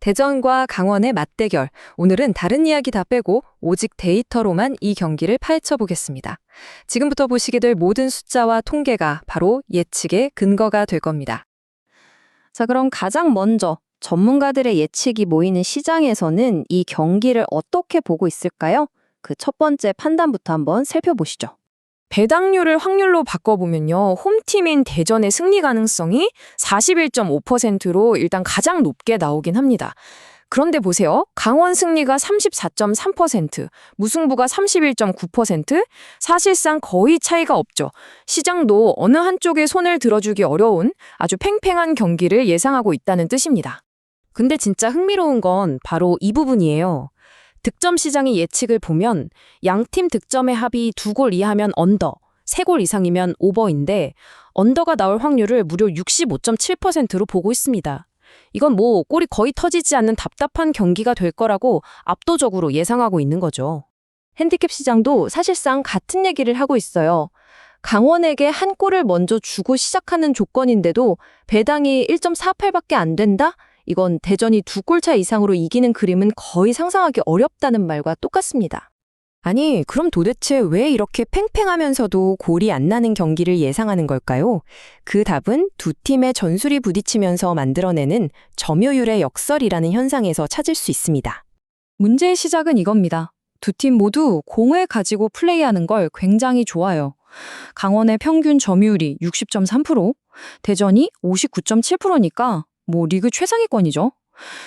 대전과 강원의 맞대결. 오늘은 다른 이야기 다 빼고 오직 데이터로만 이 경기를 파헤쳐 보겠습니다. 지금부터 보시게 될 모든 숫자와 통계가 바로 예측의 근거가 될 겁니다. 자, 그럼 가장 먼저 전문가들의 예측이 모이는 시장에서는 이 경기를 어떻게 보고 있을까요? 그 첫 번째 판단부터 한번 살펴보시죠. 배당률을 확률로 바꿔보면요. 홈팀인 대전의 승리 가능성이 41.5%로 일단 가장 높게 나오긴 합니다. 그런데 보세요. 강원 승리가 34.3%, 무승부가 31.9%, 사실상 거의 차이가 없죠. 시장도 어느 한쪽에 손을 들어주기 어려운 아주 팽팽한 경기를 예상하고 있다는 뜻입니다. 근데 진짜 흥미로운 건 바로 이 부분이에요. 득점 시장의 예측을 보면 양팀 득점의 합이 2골 이하면 언더, 3골 이상이면 오버인데 언더가 나올 확률을 무려 65.7%로 보고 있습니다. 이건 골이 거의 터지지 않는 답답한 경기가 될 거라고 압도적으로 예상하고 있는 거죠. 핸디캡 시장도 사실상 같은 얘기를 하고 있어요. 강원에게 한 골을 먼저 주고 시작하는 조건인데도 배당이 1.48밖에 안 된다? 이건 대전이 2골 차 이상으로 이기는 그림은 거의 상상하기 어렵다는 말과 똑같습니다. 아니, 그럼 도대체 왜 이렇게 팽팽하면서도 골이 안 나는 경기를 예상하는 걸까요? 그 답은 두 팀의 전술이 부딪히면서 만들어내는 점유율의 역설이라는 현상에서 찾을 수 있습니다. 문제의 시작은 이겁니다. 두 팀 모두 공을 가지고 플레이하는 걸 굉장히 좋아요. 강원의 평균 점유율이 60.3%, 대전이 59.7%니까 리그 최상위권이죠.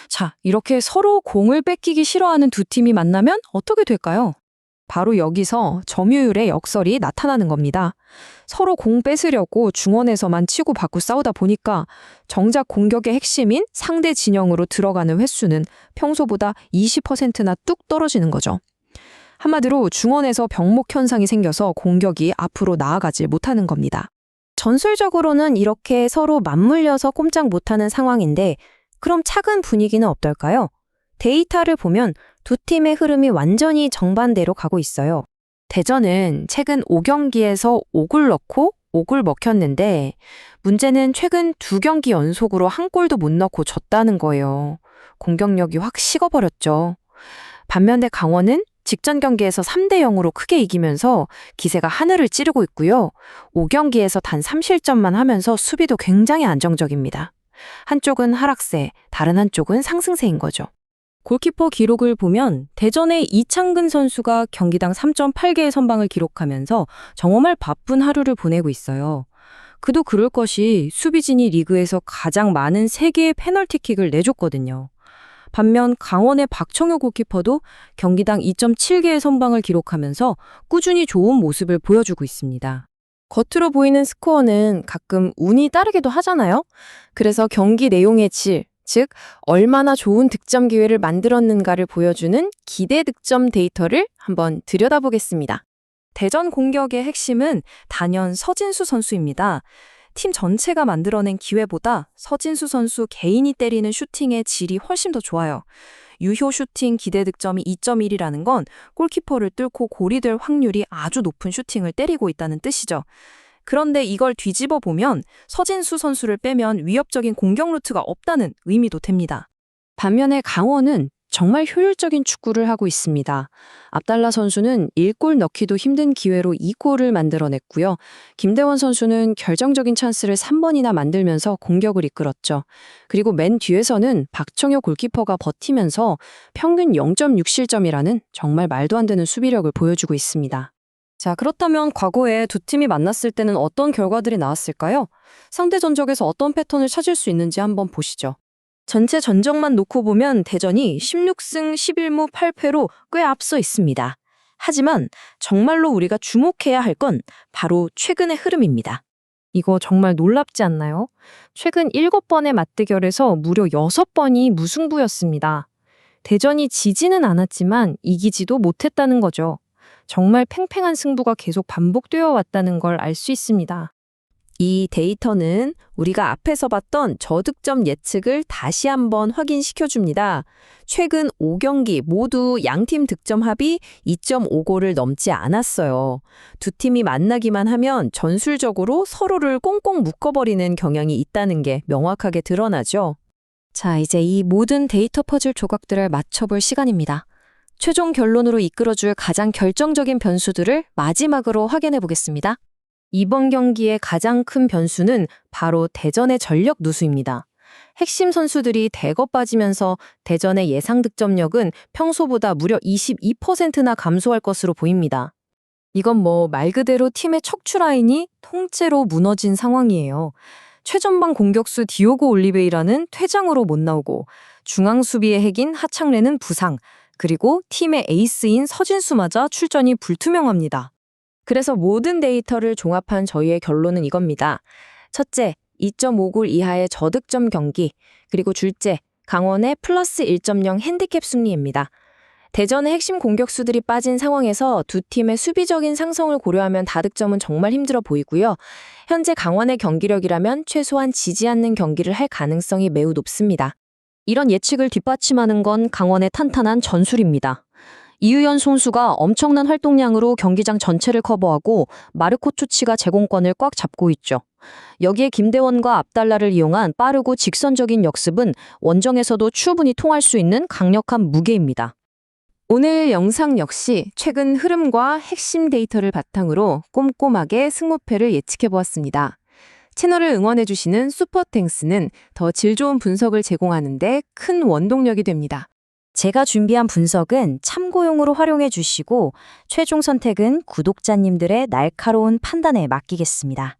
자, 이렇게 서로 공을 뺏기기 싫어하는 두 팀이 만나면 어떻게 될까요? 바로 여기서 점유율의 역설이 나타나는 겁니다. 서로 공 뺏으려고 중원에서만 치고받고 싸우다 보니까 정작 공격의 핵심인 상대 진영으로 들어가는 횟수는 평소보다 20%나 뚝 떨어지는 거죠. 한마디로 중원에서 병목 현상이 생겨서 공격이 앞으로 나아가지 못하는 겁니다. 전술적으로는 이렇게 서로 맞물려서 꼼짝 못하는 상황인데 그럼 차근 분위기는 어떨까요? 데이터를 보면 두 팀의 흐름이 완전히 정반대로 가고 있어요. 대전은 최근 5경기에서 5골 넣고 5골 먹혔는데 문제는 최근 2경기 연속으로 한 골도 못 넣고 졌다는 거예요. 공격력이 확 식어버렸죠. 반면에 강원은 직전 경기에서 3대 0으로 크게 이기면서 기세가 하늘을 찌르고 있고요. 5경기에서 단 3실점만 하면서 수비도 굉장히 안정적입니다. 한쪽은 하락세, 다른 한쪽은 상승세인 거죠. 골키퍼 기록을 보면 대전의 이창근 선수가 경기당 3.8개의 선방을 기록하면서 정말 바쁜 하루를 보내고 있어요. 그도 그럴 것이 수비진이 리그에서 가장 많은 3개의 페널티킥을 내줬거든요. 반면 강원의 박청효 골키퍼도 경기당 2.7개의 선방을 기록하면서 꾸준히 좋은 모습을 보여주고 있습니다. 겉으로 보이는 스코어는 가끔 운이 따르기도 하잖아요. 그래서 경기 내용의 질, 즉 얼마나 좋은 득점 기회를 만들었는가를 보여주는 기대 득점 데이터를 한번 들여다보겠습니다. 대전 공격의 핵심은 단연 서진수 선수입니다. 팀 전체가 만들어낸 기회보다 서진수 선수 개인이 때리는 슈팅의 질이 훨씬 더 좋아요. 유효 슈팅 기대 득점이 2.1이라는 건 골키퍼를 뚫고 골이 될 확률이 아주 높은 슈팅을 때리고 있다는 뜻이죠. 그런데 이걸 뒤집어 보면 서진수 선수를 빼면 위협적인 공격 루트가 없다는 의미도 됩니다. 반면에 강원은 정말 효율적인 축구를 하고 있습니다. 압달라 선수는 1골 넣기도 힘든 기회로 2골을 만들어냈고요. 김대원 선수는 결정적인 찬스를 3번이나 만들면서 공격을 이끌었죠. 그리고 맨 뒤에서는 박청효 골키퍼가 버티면서 평균 0.6실점이라는 정말 말도 안 되는 수비력을 보여주고 있습니다. 자, 그렇다면 과거에 두 팀이 만났을 때는 어떤 결과들이 나왔을까요? 상대 전적에서 어떤 패턴을 찾을 수 있는지 한번 보시죠. 전체 전적만 놓고 보면 대전이 16승 11무 8패로 꽤 앞서 있습니다. 하지만 정말로 우리가 주목해야 할 건 바로 최근의 흐름입니다. 이거 정말 놀랍지 않나요? 최근 7번의 맞대결에서 무려 6번이 무승부였습니다. 대전이 지지는 않았지만 이기지도 못했다는 거죠. 정말 팽팽한 승부가 계속 반복되어 왔다는 걸 알 수 있습니다. 이 데이터는 우리가 앞에서 봤던 저득점 예측을 다시 한번 확인시켜줍니다. 최근 5경기 모두 양팀 득점 합이 2.5골을 넘지 않았어요. 두 팀이 만나기만 하면 전술적으로 서로를 꽁꽁 묶어버리는 경향이 있다는 게 명확하게 드러나죠. 자, 이제 이 모든 데이터 퍼즐 조각들을 맞춰볼 시간입니다. 최종 결론으로 이끌어줄 가장 결정적인 변수들을 마지막으로 확인해 보겠습니다. 이번 경기의 가장 큰 변수는 바로 대전의 전력 누수입니다. 핵심 선수들이 대거 빠지면서 대전의 예상 득점력은 평소보다 무려 22%나 감소할 것으로 보입니다. 이건 뭐 말 그대로 팀의 척추 라인이 통째로 무너진 상황이에요. 최전방 공격수 디오고 올리베이라는 퇴장으로 못 나오고 중앙 수비의 핵인 하창래는 부상, 그리고 팀의 에이스인 서진수마저 출전이 불투명합니다. 그래서 모든 데이터를 종합한 저희의 결론은 이겁니다. 첫째, 2.5골 이하의 저득점 경기, 그리고 둘째, 강원의 플러스 1.0 핸디캡 승리입니다. 대전의 핵심 공격수들이 빠진 상황에서 두 팀의 수비적인 상성을 고려하면 다득점은 정말 힘들어 보이고요. 현재 강원의 경기력이라면 최소한 지지 않는 경기를 할 가능성이 매우 높습니다. 이런 예측을 뒷받침하는 건 강원의 탄탄한 전술입니다. 이유연 선수가 엄청난 활동량으로 경기장 전체를 커버하고 마르코 초치가 제공권을 꽉 잡고 있죠. 여기에 김대원과 압달라를 이용한 빠르고 직선적인 역습은 원정에서도 충분히 통할 수 있는 강력한 무게입니다. 오늘 영상 역시 최근 흐름과 핵심 데이터를 바탕으로 꼼꼼하게 승무패를 예측해보았습니다. 채널을 응원해주시는 슈퍼탱스는 더 질 좋은 분석을 제공하는 데 큰 원동력이 됩니다. 제가 준비한 분석은 참고용으로 활용해 주시고 최종 선택은 구독자님들의 날카로운 판단에 맡기겠습니다.